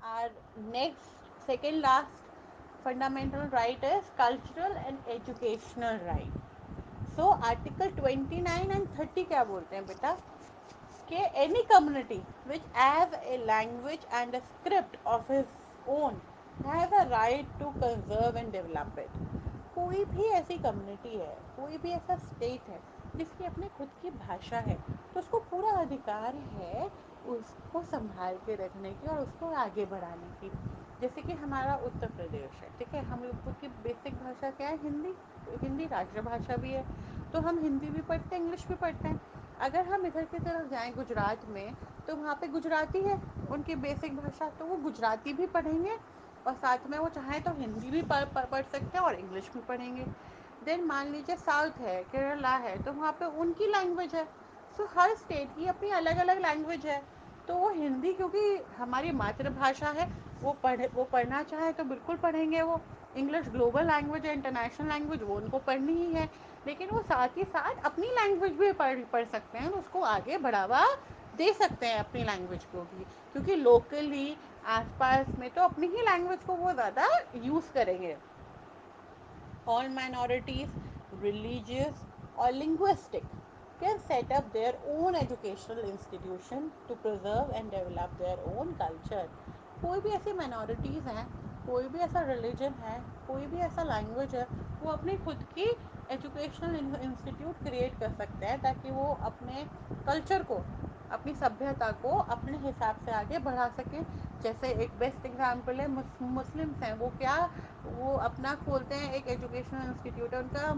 Our next, second last fundamental right is cultural and educational right. So Article 29 and 30 क्या बोलते हैं बेटा कि any community which has a language and a script of his own has a right to conserve and develop it. कोई भी ऐसी community है, कोई भी ऐसा स्टेट है जिसकी अपनी खुद की भाषा है, तो उसको पूरा अधिकार है उसको संभाल के रखने की और उसको आगे बढ़ाने की। जैसे कि हमारा उत्तर प्रदेश है, ठीक है, हम लोगों की बेसिक भाषा क्या है? हिंदी। हिंदी राष्ट्रभाषा भी है, तो हम हिंदी भी पढ़ते हैं, इंग्लिश भी पढ़ते हैं। अगर हम इधर की तरफ जाएं गुजरात में, तो वहाँ पे गुजराती है उनकी बेसिक भाषा, तो वो गुजराती भी पढ़ेंगे और साथ में वो चाहें तो हिंदी भी पढ़ सकते हैं और इंग्लिश भी पढ़ेंगे। देन मान लीजिए साउथ है, केरला है, तो वहाँ पे उनकी लैंग्वेज है। सो हर स्टेट की अपनी अलग अलग लैंग्वेज है। तो वो हिंदी क्योंकि हमारी मातृभाषा है, वो पढ़ना चाहे तो बिल्कुल पढ़ेंगे। वो इंग्लिश ग्लोबल लैंग्वेज है, इंटरनेशनल लैंग्वेज, वो उनको पढ़नी ही है। लेकिन वो साथ ही साथ अपनी लैंग्वेज भी पढ़ सकते हैं, उसको आगे बढ़ावा दे सकते हैं अपनी लैंग्वेज को भी, क्योंकि लोकली आसपास में तो अपनी ही लैंग्वेज को वो ज़्यादा यूज़ करेंगे। All minorities, religious or linguistic, can set up their own educational institution to preserve and develop their own culture. कोई भी ऐसी minorities हैं, कोई भी ऐसा religion है, कोई भी ऐसा language है, वो अपनी खुद की एजुकेशनल इंस्टीट्यूट क्रिएट कर सकते हैं ताकि वो अपने कल्चर को, अपनी सभ्यता को अपने हिसाब से आगे बढ़ा सकें। जैसे एक बेस्ट एग्जांपल है मुस्लिम्स हैं, वो अपना खोलते हैं एक एजुकेशनल इंस्टीट्यूट है उनका,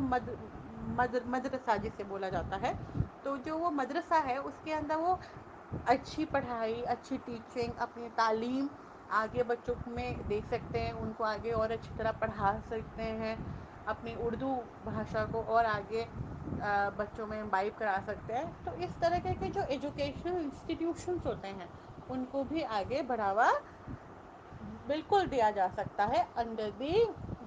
मदरसा जिसे बोला जाता है। तो जो वो मदरसा है उसके अंदर वो अच्छी पढ़ाई, अच्छी टीचिंग, अपनी तालीम आगे बच्चों में दे सकते हैं, उनको आगे और अच्छी तरह पढ़ा सकते हैं, अपनी उर्दू भाषा को और आगे बच्चों में इम्बाइब करा सकते हैं। तो इस तरह के जो एजुकेशनल इंस्टीट्यूशंस होते हैं उनको भी आगे बढ़ावा बिल्कुल दिया जा सकता है under the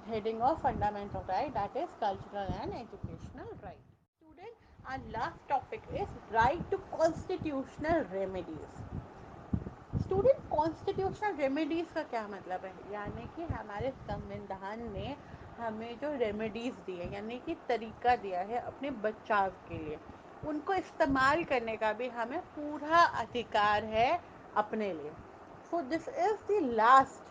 heading of fundamental right, that is cultural and educational right. Student, our last topic is right to constitutional remedies. Student, constitutional remedies का क्या मतलब है? यानी कि हमारे संविधान ने हमें जो रेमेडीज दी है, यानी कि तरीका दिया है अपने बचाव के लिए, उनको इस्तेमाल करने का भी हमें पूरा अधिकार है अपने लिए। So this is the last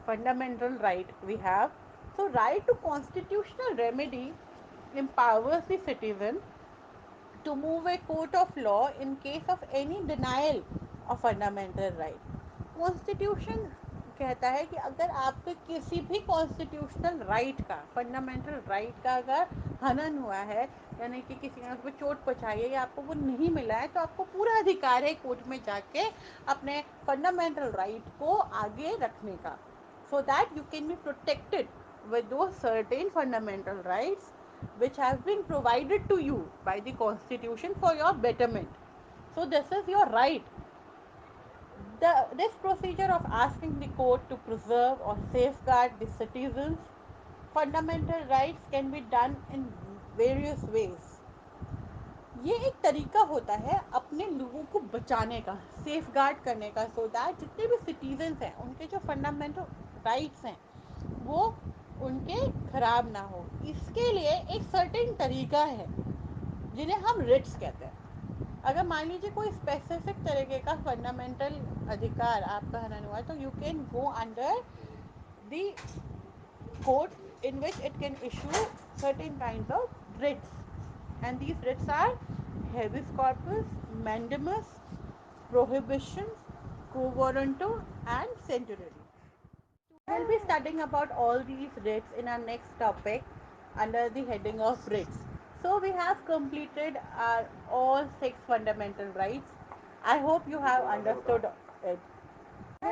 fundamental right we have. So, right to constitutional remedy empowers the citizen to move a court of law in case of any denial of fundamental right. Constitution कहता है कि अगर आपके किसी भी constitutional right का, fundamental right का अगर हनन हुआ है, यानी कि किसी ने उस पर चोट पहुँचाई है या आपको वो नहीं मिला है, तो आपको पूरा अधिकार है कोर्ट में जाके अपने फंडामेंटल राइट को आगे रखने का, so that you can be protected with those certain fundamental rights which have been provided to you by the constitution for your betterment. So this is your right. This procedure of asking the court to preserve or safeguard the citizens fundamental rights can be done in various ways. ये एक तरीका होता है अपने लोगों को बचाने का, सेफ गार्ड करने का, सो दैट जितने भी सिटीजन्स हैं उनके जो फंडामेंटल राइट्स हैं वो उनके खराब ना हो। इसके लिए एक सर्टेन तरीका है जिन्हें हम रिट्स कहते हैं। अगर मान लीजिए कोई स्पेसिफिक तरीके का फंडामेंटल अधिकार आपका हनन हुआ है, तो you can go under the court in which it can issue certain kinds of writs, and these writs are habeas corpus, mandamus, prohibitions, quo warranto, and certiorari. We'll be studying about all these writs in our next topic under the heading of writs. So we have completed our all 6 fundamental rights. I hope you have understood it.